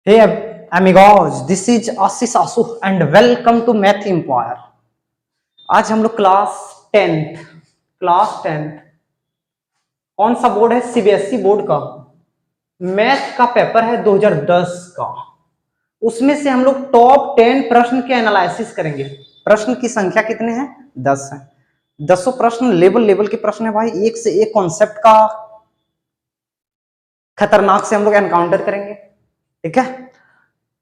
Hey amigos, this is Ashish Asu and welcome to Math Empire। आज हम लोग class tenth कौन सा बोर्ड है? सीबीएसई बोर्ड का मैथ का पेपर है 2010 का। उसमें से हम लोग टॉप 10 प्रश्न के एनालिसिस करेंगे। प्रश्न की संख्या कितने हैं? 10 है। 10 प्रश्न लेवल के प्रश्न है भाई। एक से एक कॉन्सेप्ट का खतरनाक से हम लोग एनकाउंटर करेंगे। ठीक है,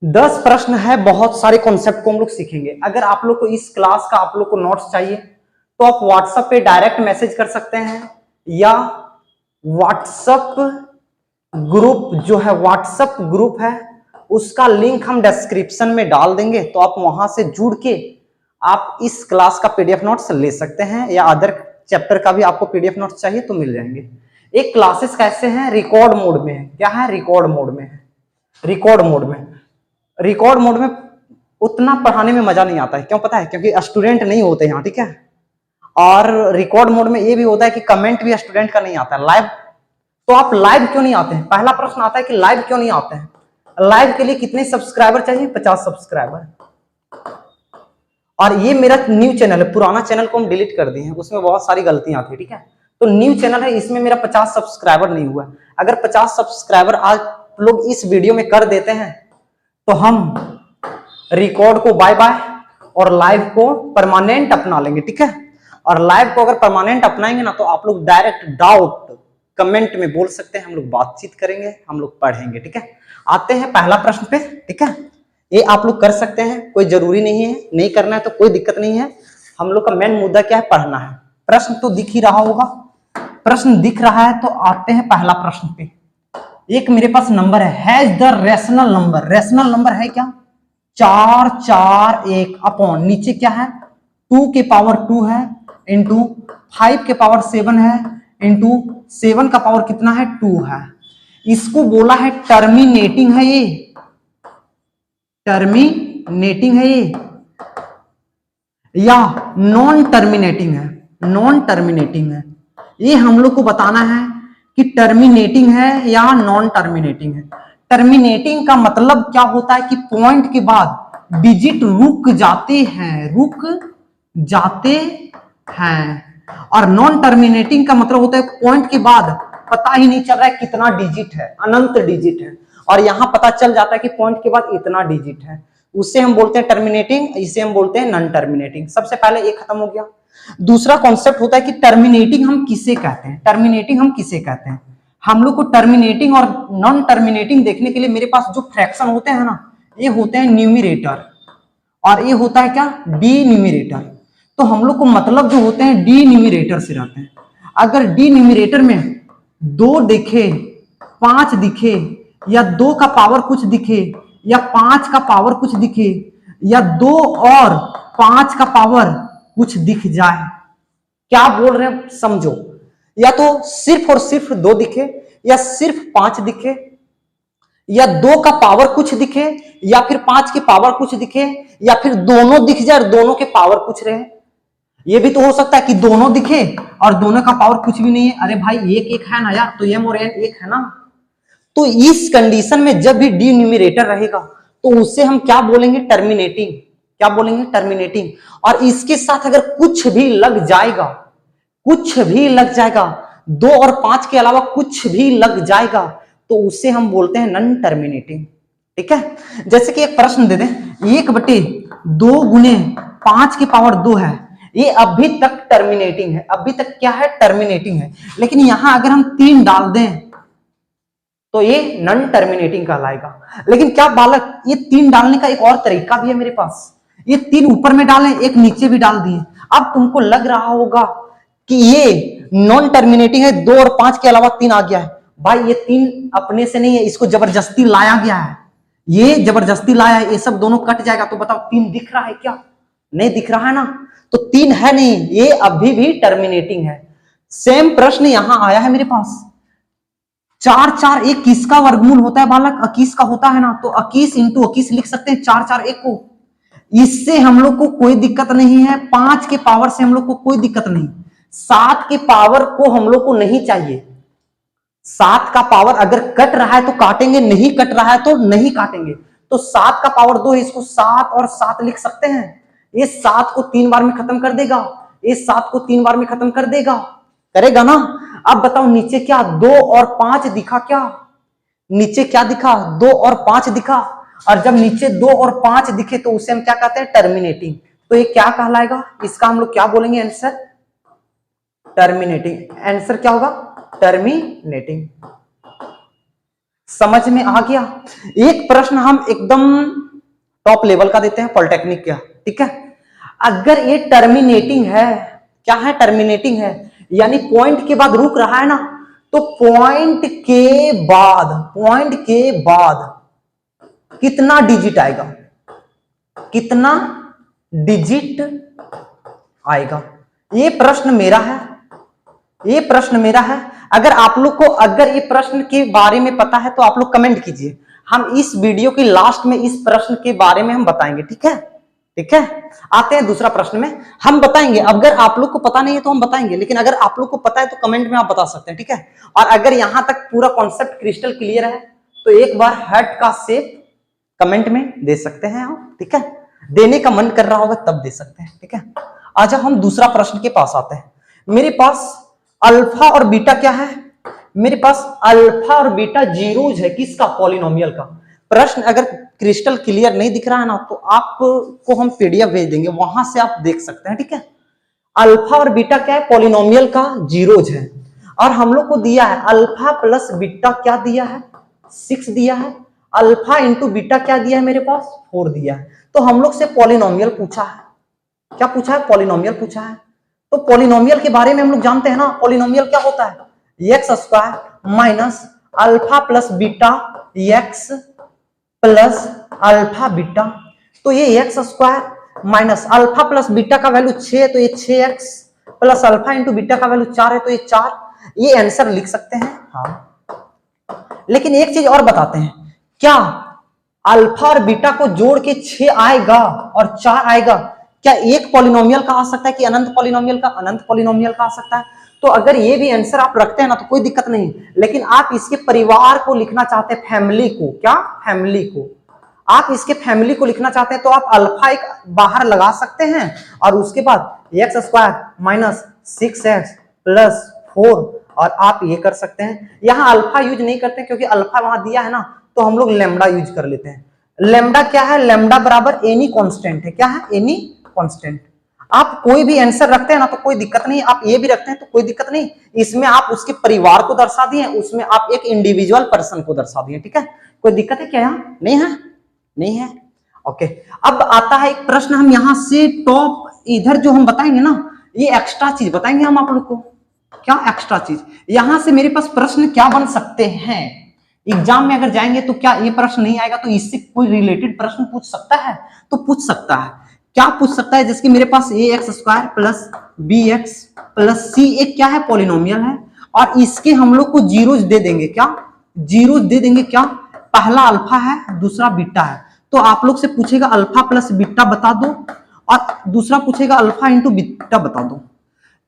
10 प्रश्न है, बहुत सारे कॉन्सेप्ट को हम लोग सीखेंगे। अगर आप लोग को इस क्लास का आप लोग को नोट्स चाहिए तो आप व्हाट्सएप पे डायरेक्ट मैसेज कर सकते हैं, या व्हाट्सएप ग्रुप जो है, व्हाट्सएप ग्रुप है उसका लिंक हम डिस्क्रिप्शन में डाल देंगे, तो आप वहां से जुड़ के आप इस क्लास का पीडीएफ नोट्स ले सकते हैं, या अदर चैप्टर का भी आपको पीडीएफ नोट्स चाहिए तो मिल जाएंगे। एक क्लासेस कैसे हैं? रिकॉर्ड मोड में है। क्या है? रिकॉर्ड मोड में है। रिकॉर्ड मोड में उतना पढ़ाने में मजा नहीं आता है। क्यों पता है? क्योंकि स्टूडेंट नहीं होते यहाँ। ठीक है, और रिकॉर्ड मोड में ये भी होता है कि कमेंट भी स्टूडेंट का नहीं आता है। लाइव तो आप लाइव क्यों नहीं आते हैं? पहला प्रश्न आता है कि लाइव क्यों नहीं आते हैं। लाइव के लिए कितने सब्सक्राइबर चाहिए? 50 सब्सक्राइबर। और ये मेरा न्यू चैनल है, पुराना चैनल को हम डिलीट कर दिए हैं, उसमें बहुत सारी गलतियां थी। ठीक है, तो न्यू चैनल है, इसमें मेरा 50 सब्सक्राइबर नहीं हुआ। अगर 50 सब्सक्राइबर आप लोग इस वीडियो में कर देते हैं तो हम रिकॉर्ड को बाय बाय और लाइव को परमानेंट अपना लेंगे। ठीक है, और लाइव को अगर परमानेंट अपनाएंगे ना तो आप लोग डायरेक्ट डाउट कमेंट में बोल सकते हैं, हम लोग बातचीत करेंगे, हम लोग पढ़ेंगे। ठीक है, आते हैं पहला प्रश्न पे। ठीक है, ये आप लोग कर सकते हैं, कोई जरूरी नहीं है, नहीं करना है तो कोई दिक्कत नहीं है। हम लोग का मेन मुद्दा क्या है? पढ़ना है। प्रश्न तो दिख ही रहा होगा, प्रश्न दिख रहा है तो आते हैं पहला प्रश्न पे। एक मेरे पास नंबर है, has the rational number. Rational number है क्या? 4 4 1 अपॉन नीचे क्या है? 2 के पावर 2 है इंटू 5 के पावर 7 है इंटू 7 का पावर कितना है? 2 है। इसको बोला है टर्मिनेटिंग है। ये टर्मिनेटिंग है ये, या नॉन टर्मिनेटिंग है? नॉन टर्मिनेटिंग है। ये हम लोग को बताना है कि टर्मिनेटिंग है या नॉन टर्मिनेटिंग है। टर्मिनेटिंग का मतलब क्या होता है कि पॉइंट के बाद डिजिट रुक जाते हैं, और नॉन टर्मिनेटिंग का मतलब होता है पॉइंट के बाद पता ही नहीं चल रहा है कितना डिजिट है, अनंत डिजिट है, और यहां पता चल जाता है कि पॉइंट के बाद इतना डिजिट है। उससे हम बोलते हैं टर्मिनेटिंग, इसे हम बोलते हैं नॉन टर्मिनेटिंग। सबसे पहले ये खत्म हो गया। दूसरा कॉन्सेप्ट होता है कि टर्मिनेटिंग हम किसे कहते हैं। टर्मिनेटिंग हम किसे कहते हैं? हम लोग को टर्मिनेटिंग और नॉन टर्मिनेटिंग देखने के लिए मेरे पास जो फ्रैक्शन होते हैं ना, ये होते हैं न्यूमिरेटर, और ये होता है क्या? D numerator. तो हम लोग को मतलब जो होते हैं डी न्यूमिरेटर से रहते हैं। अगर डी न्यूमिरेटर में 2 दिखे, 5 दिखे, या 2 का पावर कुछ दिखे, या 5 का पावर कुछ दिखे, या 2 और 5 का पावर कुछ दिख जाए, क्या बोल रहे हैं समझो। या तो सिर्फ और सिर्फ 2 दिखे, या सिर्फ 5 दिखे, या 2 का पावर कुछ दिखे, या फिर 5 की पावर कुछ दिखे, या फिर दोनों दिख जाए और दोनों के पावर कुछ रहे। ये भी तो हो सकता है कि दोनों दिखे और दोनों का पावर कुछ भी नहीं है। अरे भाई एक एक है ना यार, तो m और n एक है ना। तो इस कंडीशन में जब भी डी न्यूमिरेटर रहेगा तो उससे हम क्या बोलेंगे? टर्मिनेटिंग। क्या बोलेंगे? टर्मिनेटिंग। और इसके साथ अगर कुछ भी लग जाएगा, 2 और 5 के अलावा कुछ भी लग जाएगा, तो उससे हम बोलते हैं नॉन टर्मिनेटिंग। ठीक है, जैसे कि एक प्रश्न दे दें, 1/2 गुने 5 की पावर 2 है, ये अभी तक टर्मिनेटिंग है। अभी तक क्या है? टर्मिनेटिंग है। लेकिन यहां अगर हम 3 डाल दें तो ये नॉन टर्मिनेटिंग कहलाएगा। लेकिन क्या बालक, ये 3 डालने का एक और तरीका भी है मेरे पास। ये 3 ऊपर में डालें, एक नीचे भी डाल दिए। अब तुमको लग रहा होगा कि ये नॉन टर्मिनेटिंग है, 2 और 5 के अलावा 3 आ गया है। भाई ये 3 अपने से नहीं है, इसको जबरदस्ती लाया गया है। ये जबरदस्ती लाया है, ये सब दोनों कट जाएगा। तो बताओ 3 दिख रहा है क्या? नहीं दिख रहा है ना, तो 3 है नहीं, ये अभी भी टर्मिनेटिंग है। सेम प्रश्न यहां आया है मेरे पास, 4 4 1 किसका वर्गमूल होता है बालक? 21 का होता है ना। तो 21 इंटू 21 लिख सकते हैं, 4 4 1 को। इससे हम लोग को कोई दिक्कत नहीं है। 5 के पावर से हम लोग को कोई दिक्कत नहीं, 7 के पावर को हम लोग को नहीं चाहिए। 7 का पावर अगर कट रहा है तो काटेंगे, नहीं कट रहा है तो नहीं काटेंगे। तो 7 का पावर 2, इसको 7 और 7 लिख सकते हैं। ये 7 को 3 बार में खत्म कर देगा, ये 7 को 3 बार में खत्म कर देगा, करेगा ना। अब बताओ नीचे क्या 2 और 5 दिखा, क्या नीचे क्या दिखा 2 और 5 दिखा। और जब नीचे 2 और 5 दिखे तो उसे हम क्या कहते हैं, टर्मिनेटिंग। तो ये क्या कहलाएगा, इसका हम लोग क्या बोलेंगे आंसर, टर्मिनेटिंग। आंसर क्या होगा, टर्मिनेटिंग। समझ में आ गया। एक प्रश्न हम एकदम टॉप लेवल का देते हैं, पॉलिटेक्निक का, ठीक है। अगर ये टर्मिनेटिंग है, क्या है, टर्मिनेटिंग है, यानी पॉइंट के बाद रुक रहा है ना, तो पॉइंट के बाद कितना डिजिट आएगा, कितना डिजिट आएगा। ये प्रश्न मेरा है, ये प्रश्न मेरा है। अगर आप लोग को अगर ये प्रश्न के बारे में पता है तो आप लोग कमेंट कीजिए, हम इस वीडियो के लास्ट में इस प्रश्न के बारे में हम बताएंगे, ठीक है, ठीक है। आते हैं दूसरा प्रश्न में, हम बताएंगे। अगर आप लोग को पता नहीं है तो हम बताएंगे, लेकिन अगर आप लोग को पता है तो कमेंट में आप बता सकते हैं, ठीक है। और अगर यहां तक पूरा कॉन्सेप्ट क्रिस्टल क्लियर है तो एक बार हार्ट का शेप कमेंट में दे सकते हैं आप, ठीक है। देने का मन कर रहा होगा तब दे सकते हैं, ठीक है। आज हम दूसरा प्रश्न के पास आते हैं। मेरे पास अल्फा और बीटा क्या है, मेरे पास अल्फा और बीटा जीरोज है, किसका, पॉलिनोमियल का। प्रश्न अगर क्रिस्टल क्लियर नहीं दिख रहा है ना तो आपको हम पीडीएफ भेज देंगे, वहां से आप देख सकते हैं, ठीक है। अल्फा और बीटा क्या है, पॉलिनोमियल का जीरोज है। और हम लोग को दिया है अल्फा प्लस बीटा क्या दिया है, 6 दिया है। अल्फा इंटू बीटा क्या दिया है मेरे पास, 4 दिया है। तो हम लोग से पॉलिनोमियल पूछा है, क्या पूछा है, पॉलिनोमियल पूछा है। तो पॉलिनोमियल के बारे में हम लोग जानते हैं ना, पॉलिनोमियल क्या होता है, x square minus alpha plus beta x plus alpha beta. तो ये x square minus alpha plus beta का वैल्यू 6, तो ये 6x plus alpha into beta का वैल्यू 4 है, तो ये 4। ये आंसर लिख सकते हैं, हाँ। लेकिन एक चीज और बताते हैं, क्या अल्फा और बीटा को जोड़ के 6 आएगा और 4 आएगा, क्या एक पॉलिनोमियल का आ सकता है कि अनंत पॉलिनोमियल का, अनंत पॉलिनोमियल का आ सकता है। तो अगर ये भी आंसर आप रखते हैं ना तो कोई दिक्कत नहीं, लेकिन आप इसके परिवार को लिखना चाहते हैं, फैमिली को, क्या, फैमिली को, आप इसके फैमिली को लिखना चाहते हैं तो आप अल्फा एक बाहर लगा सकते हैं और उसके बाद x square minus 6x plus 4 और आप ये कर सकते हैं। यहां अल्फा यूज नहीं करते क्योंकि अल्फा वहां दिया है ना, तो हम लोग लेमडा यूज कर लेते हैं। लेमडा क्या है, लेमडा बराबर एनी कांस्टेंट है, क्या है, एनी कांस्टेंट। आप कोई भी आंसर रखते हैं ना तो कोई दिक्कत नहीं, आप ये भी रखते हैं तो कोई दिक्कत नहीं। इसमें आप उसके परिवार को दर्शा दिए, उसमें आप एक इंडिविजुअल पर्सन को दर्शा दिए, ठीक है। कोई दिक्कत है क्या, यहाँ नहीं है, नहीं है, ओके। अब आता है एक प्रश्न, हम यहां से टॉप इधर जो हम बताएंगे ना, ये एक्स्ट्रा चीज बताएंगे हम आप लोग को। क्या एक्स्ट्रा चीज, यहां से मेरे पास प्रश्न क्या बन सकते हैं, एग्जाम में अगर जाएंगे तो क्या ये प्रश्न नहीं आएगा तो इससे कोई रिलेटेड प्रश्न पूछ सकता है, तो पूछ सकता है। क्या पूछ सकता है, जैसे कि मेरे पास a x square plus b x plus c एक क्या है, पॉलिनोमियल है, और इसके हम लोग को जीरोज दे देंगे, क्या, जीरोज दे देंगे, क्या, पहला अल्फा है दूसरा बीटा है। तो आप लोग से पूछेगा अल्फा प्लस बीटा बता दो, और दूसरा पूछेगा अल्फा इंटू बीटा बता दो।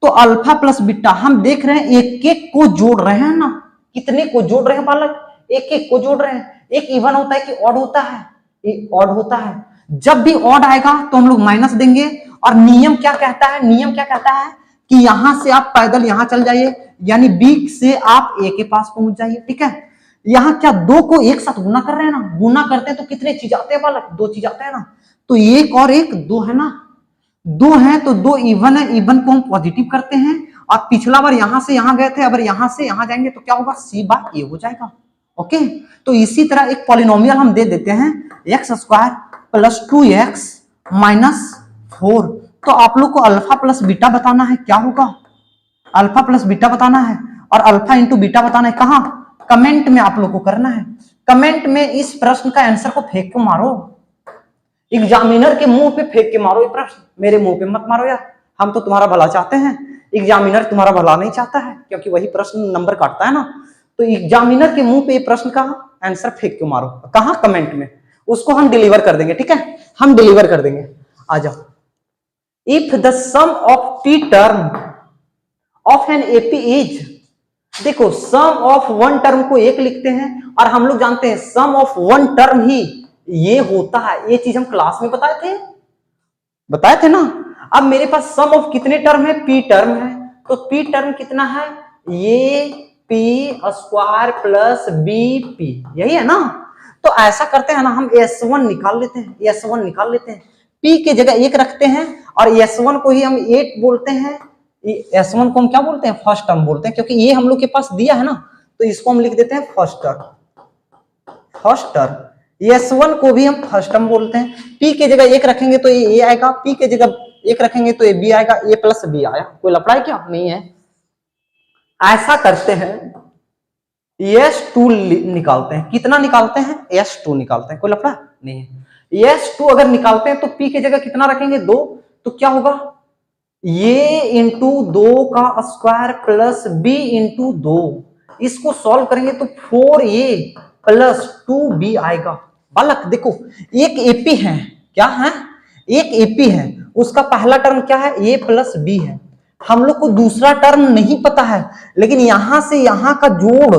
तो अल्फा प्लस बीटा हम देख रहे हैं एक एक को जोड़ रहे हैं ना, कितने को जोड़ रहे हैं बालक, एक एक को जोड़ रहे हैं। एक इवन होता है कि ऑड होता है, एक ऑड होता है। जब भी ऑड आएगा तो हम लोग माइनस देंगे, और नियम क्या कहता है, नियम क्या कहता है कि यहां से आप पैदल यहां चल जाइए, यानी बी से आप ए के पास पहुंच जाइए, ठीक है। यहां क्या दो को एक साथ गुना कर रहे हैं ना, गुना करते हैं तो कितने चीज आते हैं बालक, 2 चीज आते हैं ना। तो एक और एक 2 है ना, 2 है तो 2 इवन है, इवन को हम पॉजिटिव करते हैं। और पिछला बार यहां से यहां गए थे, अगर यहां से यहां जाएंगे तो क्या होगा, सी बाय ए हो जाएगा, ओके। तो इसी तरह एक पॉलिनोमियल हम दे देते हैं x square plus 2x minus 4। तो आप लोग को अल्फा प्लस बीटा बताना है, क्या होगा, अल्फा प्लस बीटा बताना है, और अल्फा इंटू बीटा बताना है, कहां, कमेंट में आप लोग को करना है। कमेंट में इस प्रश्न का आंसर को फेंक के मारो, एग्जामिनर के मुंह पे फेंक के मारो ये प्रश्न, मेरे मुंह पे मत मारो यार, हम तो तुम्हारा भला चाहते हैं, एग्जामिनर तुम्हारा भला नहीं चाहता है, क्योंकि वही प्रश्न नंबर काटता है ना। तो एग्जामिनर के मुंह पे ये प्रश्न का आंसर फेंक के मारो, कहां, कमेंट में, उसको हम डिलीवर कर देंगे, ठीक है, हम डिलीवर कर देंगे। आ जाओ, if the sum of t term of an AP is देखो सम ऑफ वन टर्म को एक लिखते हैं और हम लोग जानते हैं सम ऑफ वन टर्म ही ये होता है। ये चीज हम क्लास में बताए थे ना। अब मेरे पास सम ऑफ कितने टर्म है, पी टर्म है, तो पी टर्म कितना है, ये p square plus b p, यही है ना। तो ऐसा करते हैं ना, हम S1 निकाल लेते हैं, S1 निकाल लेते हैं, P के जगह 1 रखते हैं और S1 को ही हम 8 बोलते हैं। S1 को हम क्या बोलते हैं, फर्स्ट टर्म बोलते हैं, क्योंकि ये हम लोग के पास दिया है ना, तो इसको हम लिख देते हैं फर्स्ट टर्म। S1 को भी हम फर्स्ट टर्म बोलते हैं। P के जगह 1 रखेंगे तो ये A आएगा, P के जगह 1 रखेंगे तो ये B आएगा, A प्लस B आया। कोई लफड़ा है क्या, नहीं है। ऐसा करते हैं S2 निकालते हैं, कितना निकालते हैं, S2 निकालते हैं, कोई लफड़ा नहीं है। S2 अगर निकालते हैं तो P की जगह कितना रखेंगे, 2, तो क्या होगा, ये इंटू 2 का स्क्वायर प्लस B इंटू 2, इसको सॉल्व करेंगे तो 4A प्लस 2B आएगा। बालक देखो एक AP है, क्या है, एक AP है, उसका पहला टर्म क्या है, A प्लस B है। हम लोग को दूसरा टर्म नहीं पता है, लेकिन यहां से यहां का जोड़,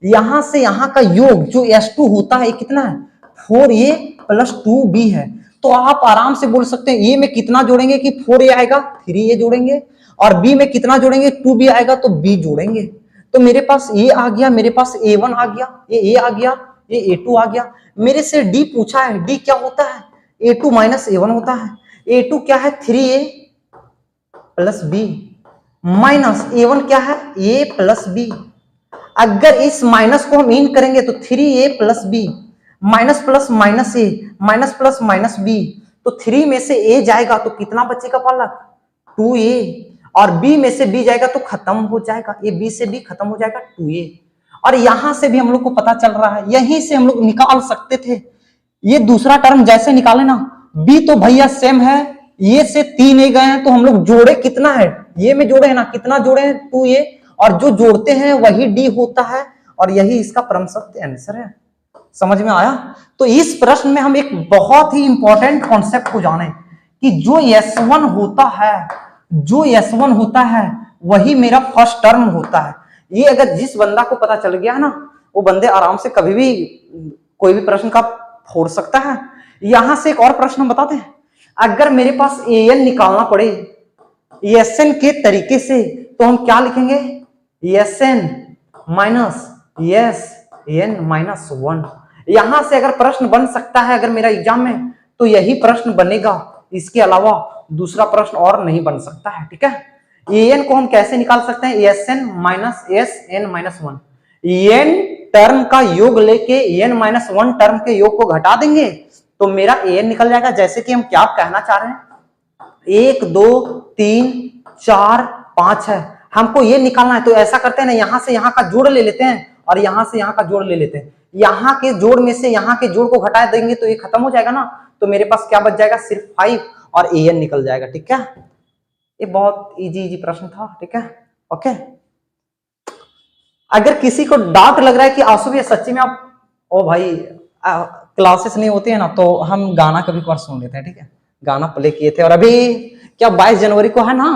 यहां से यहां का योग जो S2 होता है, कितना है, 4A प्लस 2B है। तो आप आराम से बोल सकते हैं A में कितना जोड़ेंगे कि 4A आएगा, 3A जोड़ेंगे, और B में कितना जोड़ेंगे, 2B आएगा, तो B जोड़ेंगे। तो मेरे पास A आ गया, मेरे पास A1 आ गया, ये A आ गया, ये A2 आ गया। मेरे से D पूछा है, D क्या होता है, A2 माइनस A1 होता है। A2 क्या है, 3A plus B, minus A1 क्या है, A प्लस B। अगर इस माइनस को हम इन करेंगे तो 3A plus B, minus plus minus A, minus plus minus B, तो 3 में से A जाएगा तो कितना बचेगा बालक, 2A, और B में से B जाएगा तो खत्म हो जाएगा, ये B से B खत्म हो जाएगा, 2A। और यहां से भी हम लोग को पता चल रहा है, यहीं से हम लोग निकाल सकते थे। ये दूसरा टर्म जैसे निकाले ना, B तो भैया सेम है, ये से 3A गए हैं, तो हम लोग जोड़े कितना है, ये में जोड़े है ना, कितना जोड़े हैं, 2A, और जो जोड़ते हैं वही D होता है, और यही इसका परम सत्य आंसर है। समझ में आया। तो इस प्रश्न में हम एक बहुत ही इंपॉर्टेंट कॉन्सेप्ट को जाने कि जो S1 होता है वही मेरा फर्स्ट टर्म होता है। ये अगर जिस बंदा को पता चल गया ना, वो बंदे आराम से कभी भी कोई भी प्रश्न का फोड़ सकता है। यहां से एक और प्रश्न बताते हैं, अगर मेरे पास AN निकालना पड़े SN के तरीके से, तो हम क्या लिखेंगे, SN माइनस SN माइनस 1। यहां से अगर प्रश्न बन सकता है अगर मेरा एग्जाम में, तो यही प्रश्न बनेगा, इसके अलावा दूसरा प्रश्न और नहीं बन सकता है। ठीक है, AN को हम कैसे निकाल सकते हैं, SN minus SN minus 1, N term का योग लेके N माइनस 1 टर्म के योग को घटा देंगे तो मेरा AN निकल जाएगा। जैसे कि हम क्या कहना चाह रहे हैं, 1 2 3 4 5 है, हमको ये निकालना है। तो ऐसा करते हैं ना, यहां से यहां का जोड़ ले लेते हैं और यहां से यहां का जोड़ ले लेते हैं। यहां के जोड़ में से यहां के जोड़ को घटा देंगे तो ये खत्म हो जाएगा ना, तो मेरे पास क्या बच जाएगा, सिर्फ 5 और AN निकल जाएगा। ठीक है, ये बहुत इजी प्रश्न था। ठीक है, ओके। अगर किसी को डाउट लग रहा है कि आंसू भैया सच्ची में आप, ओ भाई क्लासेस नहीं होती है ना, तो हम गाना कभी कभार सुन लेते हैं। ठीक है, गाना प्ले किए थे, और अभी क्या 22 जनवरी को है ना,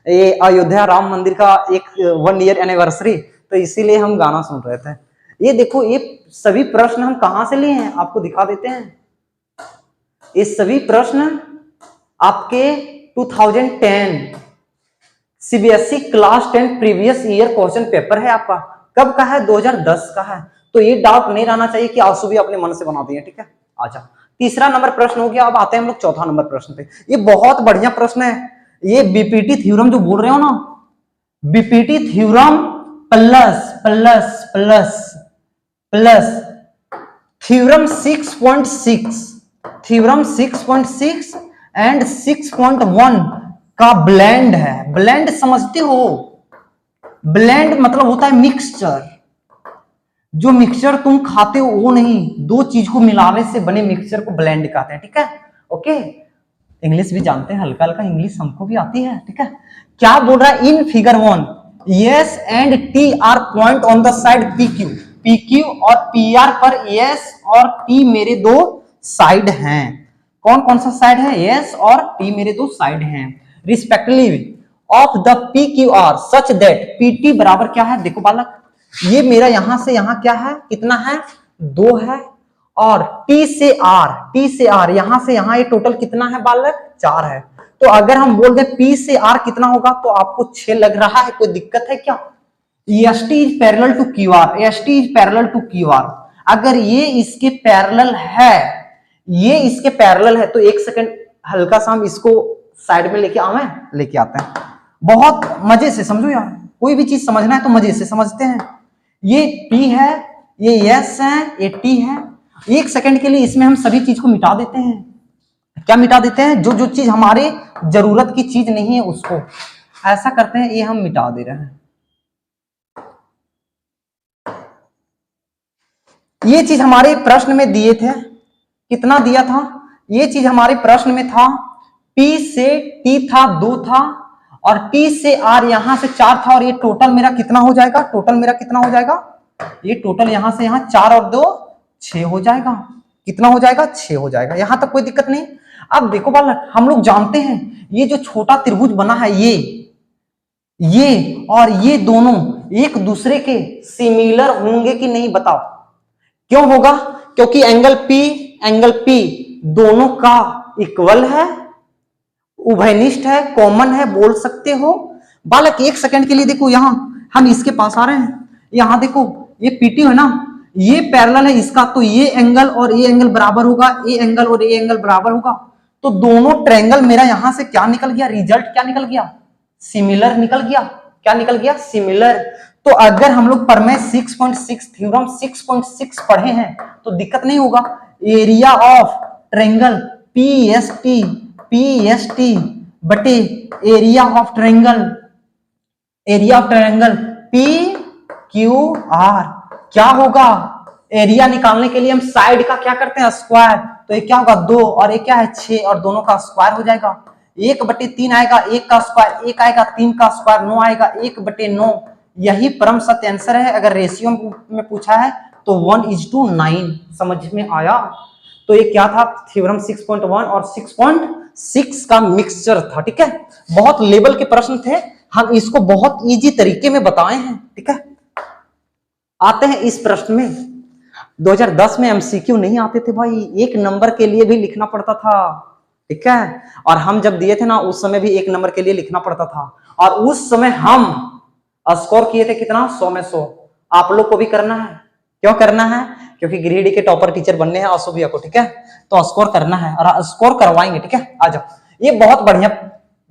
ये अयोध्या राम मंदिर का एक 1 ईयर एनिवर्सरी, तो इसीलिए हम गाना सुन रहे थे। ये देखो, ये सभी प्रश्न हम कहां से लिए हैं, आपको दिखा देते हैं। ये सभी प्रश्न आपके 2010 CBSE class 10 previous year question paper है आपका। कब का है, 2010 का है। तो ये डाउट नहीं रहना चाहिए कि आंसू भी अपने मन से बना दिए। ठीक है, अच्छा, तीसरा नंबर प्रश्न हो गया। अब आते हैं हम लोग चौथा नंबर प्रश्न पे। ये बहुत बढ़िया प्रश्न है। ये बीपीटी थ्योरम जो बोल रहे हो ना, BPT theorem plus plus plus plus theorem 6.6, theorem 6.6 and 6.1 का ब्लेंड है। ब्लेंड समझते हो, ब्लेंड मतलब होता है मिक्सचर। जो मिक्सचर तुम खाते हो वो नहीं, दो चीज को मिलाने से बने मिक्सचर को ब्लेंड कहते हैं। ठीक है, ओके। इंग्लिश भी जानते हैं, हल्का हल्का इंग्लिश हमको भी आती है। ठीक है, क्या बोल रहा है, in figure 1 S and T are point on the side PQ, PQ और PR पर S और T मेरे दो साइड हैं। कौन कौन सा साइड है, S और T मेरे दो साइड हैं respectively, of the P Q R such that PT बराबर क्या है, देखो बालक, ये मेरा यहां से यहां क्या है, कितना है, 2 है, और टी से आर यहां से यहां ये टोटल कितना है बालक, 4 है। तो अगर हम बोल दे पी से आर कितना होगा, तो आपको 6 लग रहा है, कोई दिक्कत है क्या? EST is parallel to Q R, EST is parallel to Q R. अगर ये इसके पैरेलल है, ये इसके पैरेलल है, तो एक सेकंड हल्का सा हम इसको साइड में लेके आते हैं। बहुत मजे से समझो यार, कोई भी चीज समझना है तो मजे से समझते हैं। ये P है, ये S है, ये T है। एक सेकंड के लिए इसमें हम सभी चीज को मिटा देते हैं। क्या मिटा देते हैं? जो जो चीज हमारे जरूरत की चीज नहीं है उसको ऐसा करते हैं, ये हम मिटा दे रहे हैं। ये चीज हमारे प्रश्न में दिए थे, कितना दिया था? ये चीज हमारे प्रश्न में था, P से T था 2 था, और T से R यहां से 4 था, और ये टोटल मेरा कितना हो जाएगा, टोटल मेरा कितना हो जाएगा, ये टोटल यहां से यहां 4 और 2 6 हो जाएगा। कितना हो जाएगा? 6 हो जाएगा। यहां तक कोई दिक्कत नहीं। अब देखो बालक, हम लोग जानते हैं ये जो छोटा त्रिभुज बना है, ये और ये दोनों एक दूसरे के सिमिलर होंगे कि नहीं, बताओ। क्यों होगा? क्योंकि एंगल P दोनों का इक्वल है, उभयनिष्ठ है, कॉमन है, बोल सकते हो। बालक एक सेकंड के लिए देखो, यहां हम इसके पास आ रहे हैं, यहां देखो ये PT है ना, ये पैरेलल है इसका, तो ये एंगल और ये एंगल बराबर होगा, ये एंगल और ये एंगल बराबर होगा। तो दोनों ट्रायंगल मेरा यहां से क्या निकल गया, रिजल्ट क्या निकल गया, सिमिलर निकल गया। क्या निकल गया? सिमिलर। तो अगर हम लोग प्रमेय 6.6 थ्योरम 6.6 पढ़े हैं तो दिक्कत नहीं होगा। एरिया ऑफ ट्रायंगल PST बटे एरिया ऑफ ट्रायंगल PQR क्या होगा? एरिया निकालने के लिए हम साइड का क्या करते हैं, स्क्वायर। तो ये क्या होगा, 2 और एक क्या है, 6, और दोनों का स्क्वायर हो जाएगा। 1/3 आएगा, 1 का स्क्वायर 1 आएगा, 3 का स्क्वायर 9 आएगा, 1/9। यही परम सत्य आंसर है। अगर रेशियो में पूछा है तो 1:9। समझ में आया? तो ये क्या था, थ्योरम 6.1 और 6.6 का मिक्सचर था। ठीक है, बहुत लेवल के प्रश्न थे, हम इसको बहुत इजी तरीके में बताए हैं। ठीक है, आते हैं इस प्रश्न में। 2010 में MCQ नहीं आते थे भाई, 1 नंबर के लिए भी लिखना पड़ता था। ठीक है, और हम जब दिए थे ना, उस समय भी 1 नंबर के लिए लिखना पड़ता था, और उस समय हम स्कोर किए थे कितना, 100 में 100। आप लोग को भी करना है। क्यों करना है? क्योंकि गिरिडीह के टॉपर टीचर बनने हैं आसू भैया को। ठीक है, तो स्कोर करना है और स्कोर करवाएंगे। ठीक है, आ जाओ। ये बहुत बढ़िया,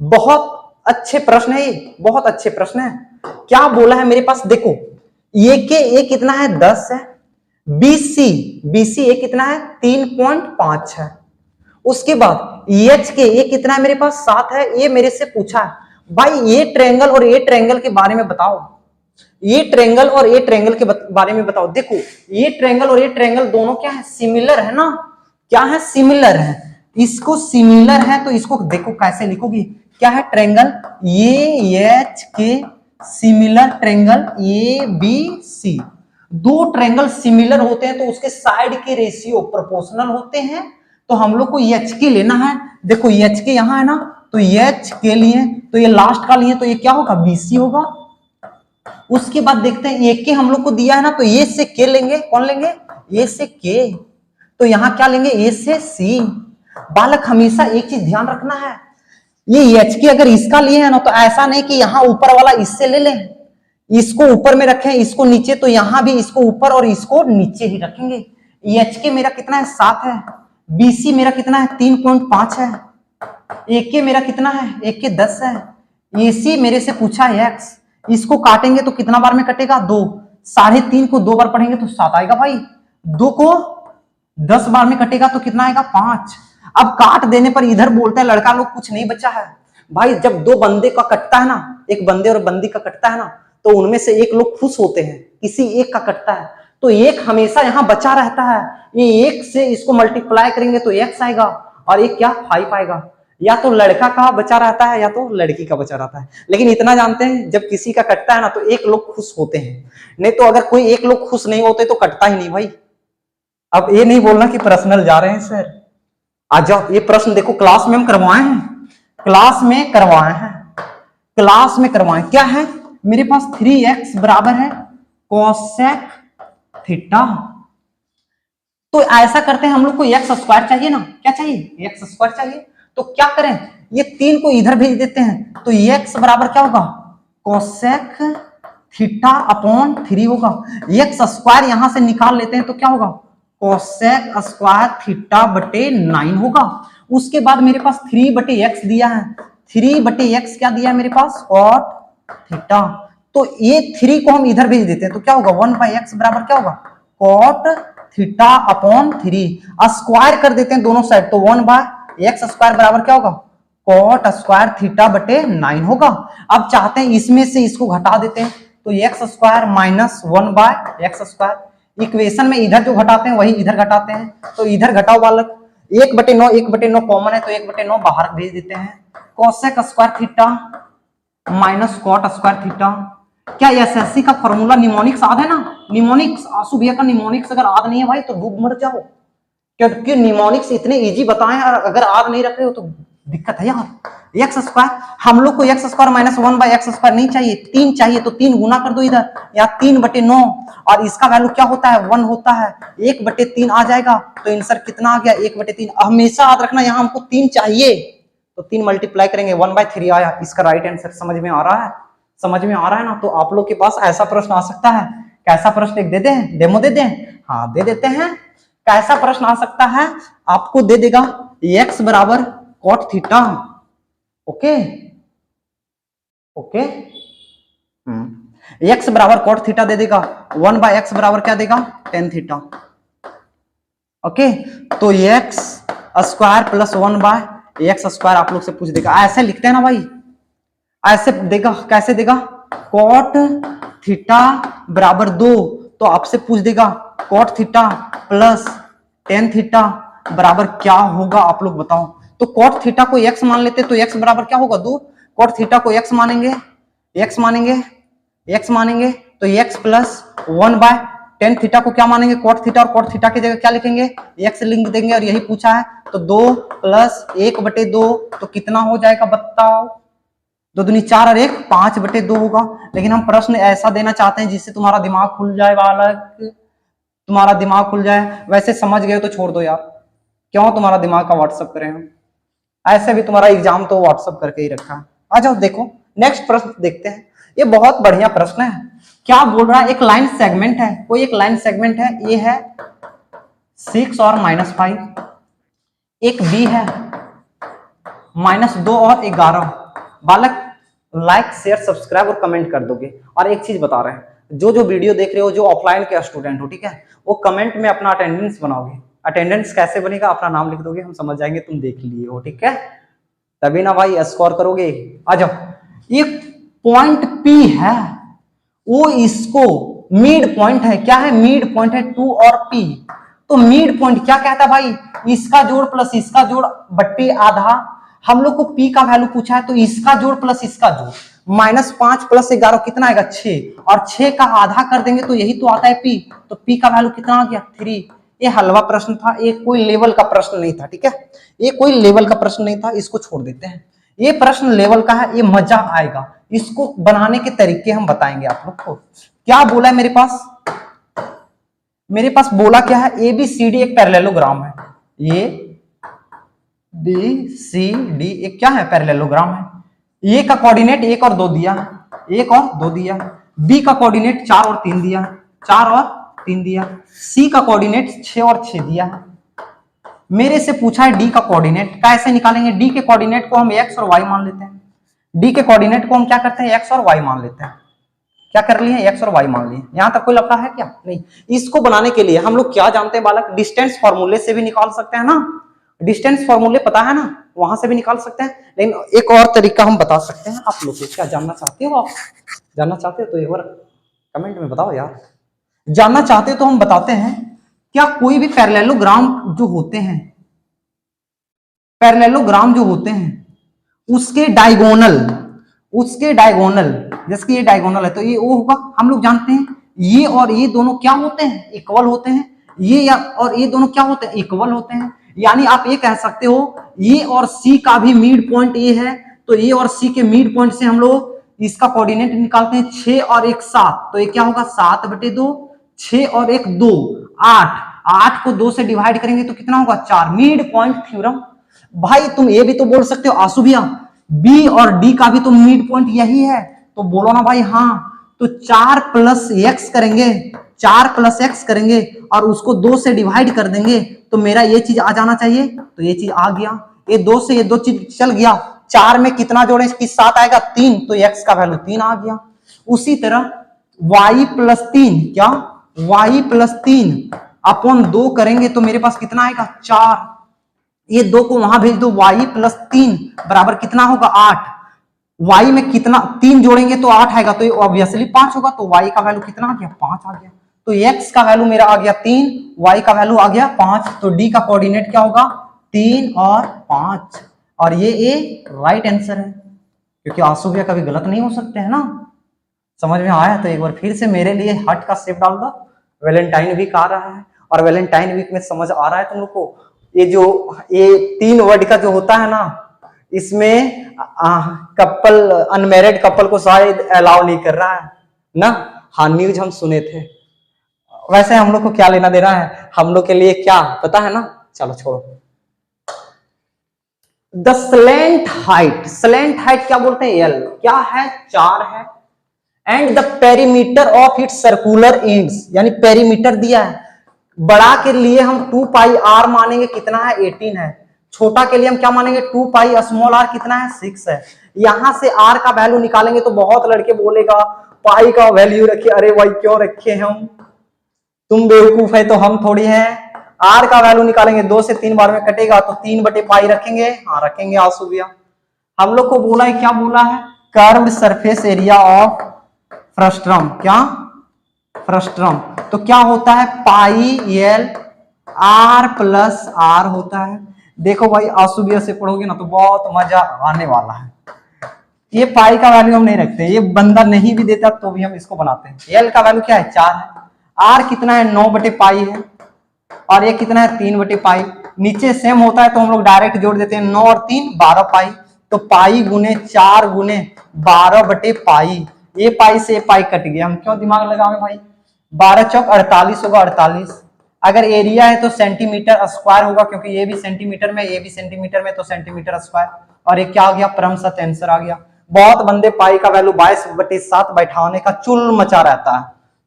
बहुत अच्छे प्रश्न है, ये बहुत अच्छे प्रश्न है। क्या बोला है मेरे पास, देखो ये के ए कितना है, 10 है। BC ए कितना है, 3.5 है। उसके बाद EH के ए कितना है मेरे पास, 7 है। ये मेरे से पूछा है भाई, ये ट्रायंगल और ये ट्रायंगल के बारे में बताओ, ये ट्रायंगल और ये ट्रायंगल के बारे में बताओ। देखो ये ट्रायंगल और ये ट्रायंगल दोनों क्या है, सिमिलर है ना। क्या है, सिमिलर है। इसको सिमिलर है तो इसको देखो कैसे लिखोगी, क्या है, ट्रायंगल AH के similar triangle ABC। 2 triangle similar होते हैं तो उसके साइड के रेशियो प्रोपोर्शनल होते हैं। तो हम लोग को एच के लेना है। देखो एच के यहाँ है ना, तो एच के लिए तो ये लास्ट का लिए तो ये क्या होगा, BC होगा। उसके बाद देखते हैं ए के हम लोग को दिया है ना, तो ए से के लेंगे। कौन लेंगे, ए से के। तो यहाँ क्या लेंगे, ए से सी। बालक हमेशा एक चीज ध्यान रखना है, ये एच के अगर इसका लिए है ना, तो ऐसा नहीं कि यहाँ ऊपर वाला इससे ले लें, इसको ऊपर में रखें, इसको नीचे, तो यहां भी इसको ऊपर और इसको नीचे ही रखेंगे। एच के मेरा कितना है, 7 है। BC मेरा कितना है, 3.5 है। ए के मेरा कितना है, 1 के 10 है। AC मेरे से पूछा है x, इसको काटेंगे तो कितना बार में कटेगा, 2। 3.5 को 2 बार पढ़ेंगे तो 7 आएगा भाई। 2 को 10 बार में कटेगा तो कितना आएगा, 5। अब काट देने पर इधर बोलता है लड़का लोग कुछ नहीं बचा है भाई। जब 2 बंदे का कटता है ना, एक बंदे और बंदी का कटता है ना, तो उनमें से एक लोग खुश होते हैं, किसी एक का कटता है तो एक हमेशा यहां बचा रहता है। ये एक से इसको मल्टीप्लाई करेंगे तो x आएगा, और एक क्या, 5 आएगा। या तो लड़का का बचा रहता है या तो लड़की का बचा रहता है। लेकिन इतना जानते हैं, जब किसी का कटता है ना तो एक लोग खुश होते हैं, नहीं तो अगर कोई एक लोग खुश नहीं होते तो कटता ही नहीं भाई। अब ये नहीं बोलना कि पर्सनल जा रहे हैं सर। आ जाओ, ये प्रश्न देखो क्लास में हम करवाए हैं, क्लास में करवाए हैं। क्लास में करवाएं। क्या है मेरे पास 3x बराबर है कोसेक थीटा। तो ऐसा करते हैं, हम लोग को एक्स स्क्वायर चाहिए ना, क्या चाहिए एक्स स्क्वायर चाहिए। तो क्या करें, ये 3 को इधर भेज देते हैं, तो एक्स बराबर क्या होगा कोसेक थीटा अपॉन 3 होगा। एक्स स्क्वायर यहां से निकाल लेते हैं तो क्या होगा कोसेक स्क्वायर थीटा बटे 9 होगा। उसके बाद मेरे पास 3 बटे एक्स दिया है, 3 बटे एक्स क्या दिया है मेरे पास कॉट थीटा। तो ये 3 को हम इधर भेज देते हैं तो क्या होगा 1/x बराबर क्या होगा कॉट थीटा अपॉन 3। स्क्वायर कर देते हैं दोनों साइड, तो 1/x स्क्वायर बराबर क्या होगा कॉट स्क्वायर थीटा बटे 9 होगा। अब चाहते हैं इसमें से इसको घटा देते हैं, तो x square minus 1/x square. Equation में इधर जो घटाते हैं वही इधर घटाते हैं, तो इधर घटाओ बालक 1/9 कॉमन है, तो 1/9 बाहर भेज देते हैं। Cosec square theta minus cot square theta. क्या एसएससी का फॉर्मूला निमोनिक्स याद है ना, निमोनिक्स आंसू भैया का निमोनिक्स अगर याद नहीं है भाई तो डूब मर जाओ, क्योंकि निमोनिक्स इतने इजी बताए और अगर याद नहीं रख रहे हो तो दिक्कत है यार। एक्स स्क्वायर हम लोग को x square minus 1/x square नहीं चाहिए, 3 चाहिए, तो 3 गुना कर दो इधर, या 3/9 और इसका वैल्यू क्या होता है 1 होता है, 1/3 आ जाएगा। तो आंसर कितना आ गया 1/3। हमेशा याद रखना यहाँ हमको 3 चाहिए, तो 3 मल्टीप्लाई करेंगे 1/3 आया, इसका राइट आंसर। समझ में आ रहा है, समझ में आ रहा है ना। तो आप लोग के पास ऐसा प्रश्न आ सकता है, कैसा प्रश्न एक दे दें, डेमो दे दें, हाँ दे देते हैं। कैसा प्रश्न आ सकता है, आपको दे देगा x बराबर cot theta, okay okay, x बराबर कॉट थीटा दे देगा, 1/x बराबर क्या देगा tan थीटा, ओके। तो x square plus 1/x square आप लोग से पूछ देगा, ऐसे लिखते हैं ना भाई, ऐसे देगा, कैसे देगा कॉट थीटा बराबर 2, तो आपसे पूछ देगा cot theta plus tan theta बराबर क्या होगा, आप लोग बताओ। तो कॉट थीटा को x मान लेते तो x बराबर क्या होगा 2, कॉट थीटा को x मानेंगे, x मानेंगे तो x प्लस 1/tan थीटा को क्या मानेंगे कॉट थीटा, और कॉट थीटा की जगह क्या लिखेंगे x लिख देंगे, और यही पूछा है। तो 2 प्लस 1/2 तो कितना हो जाएगा बताओ, 2 दूनी 4 और 1 5/2 होगा। लेकिन हम प्रश्न ऐसा देना चाहते हैं जिससे तुम्हारा दिमाग खुल जाए बालक, तुम्हारा दिमाग खुल जाए। वैसे समझ गए तो छोड़ दो यार, क्यों तुम्हारा दिमाग का व्हाट्सअप करें हम, ऐसे भी तुम्हारा एग्जाम तो व्हाट्सअप करके ही रखा है। आ जाओ देखो नेक्स्ट प्रश्न देखते हैं, ये बहुत बढ़िया प्रश्न है। क्या बोल रहा है, एक लाइन सेगमेंट है, कोई एक लाइन सेगमेंट है, ये है 6 और -5, एक बी है -2 और 11। बालक लाइक शेयर सब्सक्राइब और कमेंट कर दोगे। और एक चीज बता रहे हैं, जो वीडियो देख रहे हो, जो ऑफलाइन के स्टूडेंट हो, ठीक है, वो कमेंट में अपना अटेंडेंस बनाओगे। अटेंडेंस कैसे बनेगा, अपना नाम लिख दोगे, हम समझ जाएंगे तुम देख लिए हो, ठीक है, तभी ना भाई स्कोर करोगे। आ जाओ, ये पॉइंट P है, वो इसको मिड पॉइंट है, क्या है मिड पॉइंट है 2 और P। तो मिड पॉइंट क्या कहता है भाई, इसका जोड़ प्लस इसका जोड़ बट्टे आधा। हम लोग को P का वैल्यू पूछा है, तो इसका जोड़ प्लस इसका जोड़, -5 + 11 कितना आएगा 6, और 6 का आधा कर देंगे तो यही तो आता है P। तो P का वैल्यू कितना आ गया 3। ये हलवा प्रश्न था, ये कोई लेवल का प्रश्न नहीं था, ठीक है, ये कोई लेवल का प्रश्न नहीं था, इसको छोड़ देते हैं। ये प्रश्न लेवल का है, ये मजा आएगा, इसको बनाने के तरीके हम बताएंगे आप लोग को। क्या बोला है मेरे पास बोला क्या है, ABCD एक पैरेललोग्राम है, ये BCD एक क्या है पैरेललोग्राम है। ए का कोऑर्डिनेट 1 और 2 दिया, 1 और 2 दिया, बी का कोऑर्डिनेट 4 और 3 दिया, 4 और 3 दिया, सी का कोऑर्डिनेट 6 और 6 दिया है। मेरे से पूछा है डी का कोऑर्डिनेट, कैसे निकालेंगे। डी के कोऑर्डिनेट को हम x और y मान लेते हैं, डी के कोऑर्डिनेट को हम क्या करते हैं x और y मान लेते हैं। क्या कर लिए x और y मान लिए, यहां तक कोई लफड़ा है क्या, नहीं। इसको बनाने के लिए हम लोग क्या जानते हैं बालक, डिस्टेंस फॉर्मूले से भी निकाल सकते हैं ना, डिस्टेंस फॉर्मूले पता है ना, वहां से भी निकाल सकते हैं। लेकिन एक और तरीका हम बता सकते हैं, आप लोग क्या जानना चाहते हो, आप जानना चाहते हो तो एक बार कमेंट में बताओ यार, जानना चाहते हो तो हम बताते हैं। क्या कोई भी पैरेललोग्राम जो होते हैं, पैरेललोग्राम जो होते हैं उसके डायगोनल जैसे कि ये डायगोनल है तो ये वो होगा, हम लोग जानते हैं ये और ये दोनों क्या होते हैं इक्वल होते हैं, ये या और ये दोनों क्या होते हैं इक्वल होते हैं। यानी आप ये कह सकते हो ये और सी का भी मिड पॉइंट ये है, तो ये और सी के मिड पॉइंट से हम लोग इसका कोऑर्डिनेट निकालते हैं 6 और 1 7, तो ये क्या होगा 7/2, 6 और 1 2, 8, 8 को 2 से डिवाइड करेंगे तो कितना होगा 4। Mid point theorem. भाई तुम ये भी तो बोल सकते हो आंसू भैया बी और डी का भी तो मिड पॉइंट यही है, तो बोलो ना भाई हाँ। तो 4 + x करेंगे, 4 + x करेंगे और उसको 2 से डिवाइड कर देंगे तो मेरा ये चीज आ जाना चाहिए, तो ये चीज आ गया। ये 2 से ये 2 चीज चल गया, 4 में कितना जोड़े कि 7 आएगा 3, तो x का वैल्यू 3 आ गया। उसी तरह y + 3, क्या y + 3 अपॉन 2 करेंगे तो मेरे पास कितना आएगा 4। ये 2 को वहां भेज दो, y + 3 बराबर कितना होगा 8। y में कितना 3 जोड़ेंगे तो 8 आएगा, तो ये ऑब्वियसली 5 होगा, तो y का वैल्यू कितना आ गया 5 आ गया। तो x का वैल्यू मेरा आ गया 3, y का वैल्यू आ गया 5, तो d का कोऑर्डिनेट क्या होगा 3 और 5, और ये ए राइट आंसर है, क्योंकि आंसू भैया कभी गलत नहीं हो सकते हैं ना। समझ में आया? तो एक बार फिर से मेरे लिए हार्ट का शेप डाल दो। वैलेंटाइन वीक आ रहा है और वैलेंटाइन वीक में समझ आ रहा है तुम लोग को, ये 3 वर्ड का जो होता है ना, इसमें कपल अनमैरिड कपल को शायद अलाउ नहीं कर रहा है ना। हाँ न्यूज हम सुने थे, वैसे हम लोग को क्या लेना देना है, हम लोग के लिए क्या पता है ना, चलो छोड़ो। द स्लैंट हाइट क्या बोलते हैं एल, क्या है 4 है, and the perimeter of its circular ends, यानी पेरीमीटर दिया है। बड़ा के लिए हम 2πr मानेंगे, कितना है 18 है। छोटा के लिए हम क्या मानेंगे 2π स्मॉल r, कितना है 6 है। यहां से r का वैल्यू निकालेंगे तो बहुत लड़के बोलेगा पाई का वैल्यू रखे, अरे भाई क्यों रखे हम, तुम बेवकूफ है तो हम थोड़ी हैं। r का वैल्यू निकालेंगे 2 से 3 बार में कटेगा तो 3/π रखेंगे, हाँ रखेंगे आंसू भैया। हम लोग को बोला है, क्या बोला है, curved surface area of frustum, क्या फ्रस्ट्रम, तो क्या होता है πl r + r होता है। देखो भाई आंसू भैया से पढ़ोगे ना तो बहुत मजा आने वाला है। ये पाई का वैल्यू हम नहीं रखते, ये बंदा नहीं भी देता तो भी हम इसको बनाते हैं। एल का वैल्यू क्या है 4 है, आर कितना है 9/π है, और ये कितना है 3/π। नीचे सेम होता है तो हम लोग डायरेक्ट जोड़ देते हैं, 9 और 3 12π, तो पाई गुने 4 गुने 12/π। ये पाई से ये पाई कट गया, हम क्यों दिमाग लगावे भाई। 12 चौक 48 होगा 48। अगर एरिया है तो सेंटीमीटर स्क्वायर होगा, क्योंकि ये भी सेंटीमीटर में ये भी सेंटीमीटर में, तो सेंटीमीटर स्क्वायर। और ये क्या आ गया परमसत आंसर आ गया। बहुत बंदे पाई का वैल्यू 22/7 बैठाने का चुल मचा रहता है,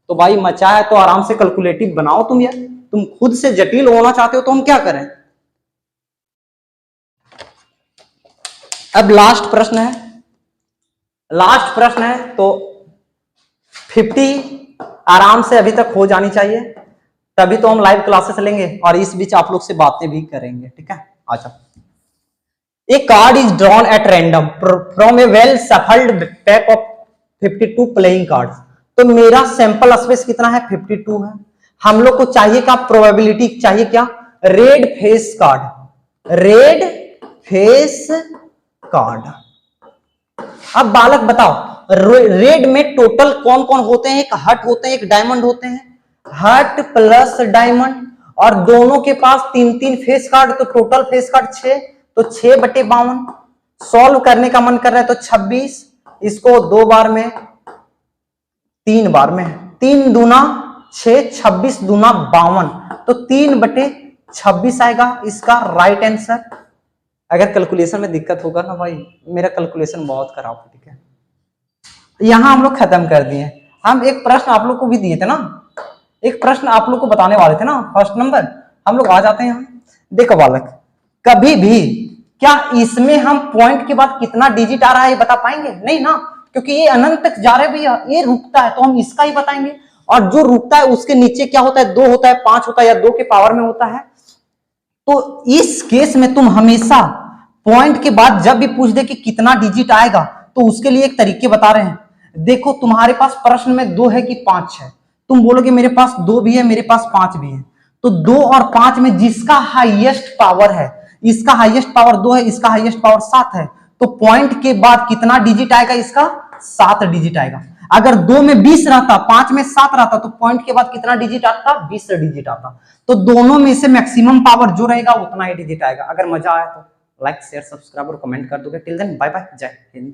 तो भाई मचा है तो आराम से कैलकुलेटिव बनाओ तुम यार, तुम खुद से जटिल होना चाहते हो तो हम क्या करें। अब लास्ट प्रश्न है, तो 50 आराम से अभी तक हो जानी चाहिए, तभी तो हम लाइव क्लासेस लेंगे और इस बीच आप लोग से बातें भी करेंगे, ठीक है। अच्छा, a card is drawn at random from a well shuffled pack of 52 playing cards, तो मेरा सैंपल स्पेस कितना है 52 है। हम लोग को चाहिए क्या, प्रोबेबिलिटी चाहिए क्या, रेड फेस कार्ड। अब बालक बताओ रेड में टोटल कौन कौन होते हैं, एक हट होते हैं एक डायमंड होते हैं, हट प्लस डायमंड, और दोनों के पास 3-3 फेस कार्ड, तो टोटल फेस कार्ड 6, तो 6/52। सॉल्व करने का मन कर रहा है तो 26, इसको 2 बार में 3 बार में, 3 दूना 6, 26 दूना 52, तो 3/26 आएगा इसका राइट आंसर। अगर कैलकुलेशन में दिक्कत होगा ना भाई, मेरा कैलकुलेशन बहुत खराब है, ठीक है। यहां हम लोग खत्म कर दिए। हम एक प्रश्न आप लोग को भी दिए थे ना, एक प्रश्न आप लोग को बताने वाले थे ना, फर्स्ट नंबर। हम लोग आ जाते हैं। देखो बालक, कभी भी क्या इसमें हम पॉइंट के बाद कितना डिजिट आ रहा है ये बता पाएंगे? नहीं ना, क्योंकि ये अनंत तक जा रहे भैया, ये रुकता है तो हम इसका ही बताएंगे, और जो रुकता है उसके नीचे क्या होता है 2 होता है 5 होता है या 2 के पावर में होता है। तो इस केस में तुम हमेशा पॉइंट के बाद जब भी पूछ दे कि कितना डिजिट आएगा, तो उसके लिए एक तरीके बता रहे हैं। देखो तुम्हारे पास प्रश्न में 2 है कि 5 है, तुम बोलोगे मेरे पास 2 भी है मेरे पास 5 भी है, तो 2 और 5 में जिसका हाईएस्ट पावर है, इसका हाईएस्ट पावर 2 है, इसका हाईएस्ट पावर 7 है, तो पॉइंट के बाद कितना डिजिट आएगा, इसका 7 डिजिट आएगा। अगर 2 में 20 रहता, 5 में 7 रहता, तो पॉइंट के बाद कितना डिजिट आता, 20 डिजिट आता। तो दोनों में से मैक्सिमम पावर जो रहेगा उतना ही डिजिट आएगा। अगर मजा आया तो लाइक शेयर सब्सक्राइब और कमेंट कर दोगे। टिल देन बाय बाय, जय हिंद।